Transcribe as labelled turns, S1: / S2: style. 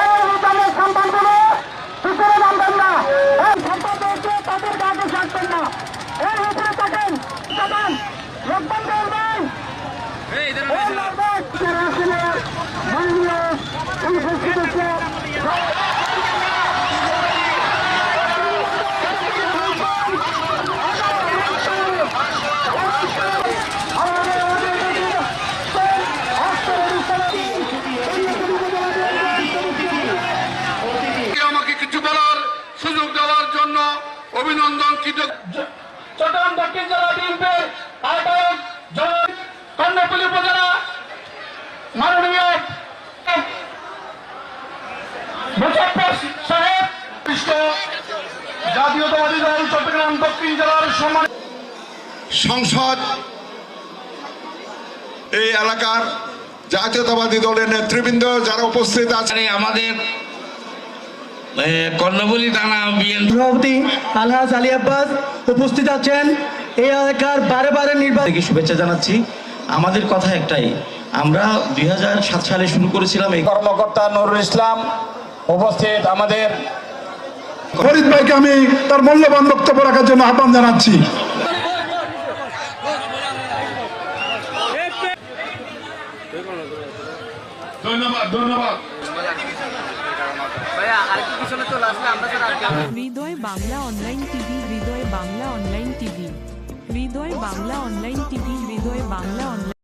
S1: এই নিজামের সন্তানগুলো পিছনে নামবেন না, এই সম্পদ হচ্ছে তাদের কাজে থাকবেন না, এর ভিতরে থাকেন থাকেন লোকমান করবেন
S2: আমাকে কিছু বলার সুযোগ দেওয়ার জন্য অভিনন্দন।
S1: চট্টগ্রাম দক্ষিণ জেলা বিএনপির আহ্বায়ক কর্ণফুলী উপজেলা মাননীয় মুজাফফর সাহেব, জাতীয়তাবাদী দল চট্টগ্রাম দক্ষিণ জেলার সম্মান
S2: সংসদ এই এলাকার জাতীয়তাবাদী দলের নেতৃবৃন্দ যারা উপস্থিত আছেন,
S3: আমাদের কর্ণফুলী থানা বিএনপি
S4: সভাপতি আলহাজ আলী আব্বাস উপস্থিত আছেন। এই এলাকার বারে বারে নির্বাচন শুভেচ্ছা জানাচ্ছি। আমাদের কথা একটাই, আমরা 2007 সালে শুরু করেছিলাম। এই
S1: কর্মকর্তা নুরুল ইসলাম উপস্থিত, আমাদের
S5: ফরিদ ভাইকে আমি তার মূল্যবান বক্তব্য রাখার জন্য আহ্বান জানাচ্ছি।
S2: ধন্যবাদ ধন্যবাদ।
S6: হৃদয় বাংলা অনলাইন টিভি, হৃদয় বাংলা অনলাইন টিভি, হৃদয় বাংলা অনলাইন টিভি, হৃদয় বাংলা অনলাইন।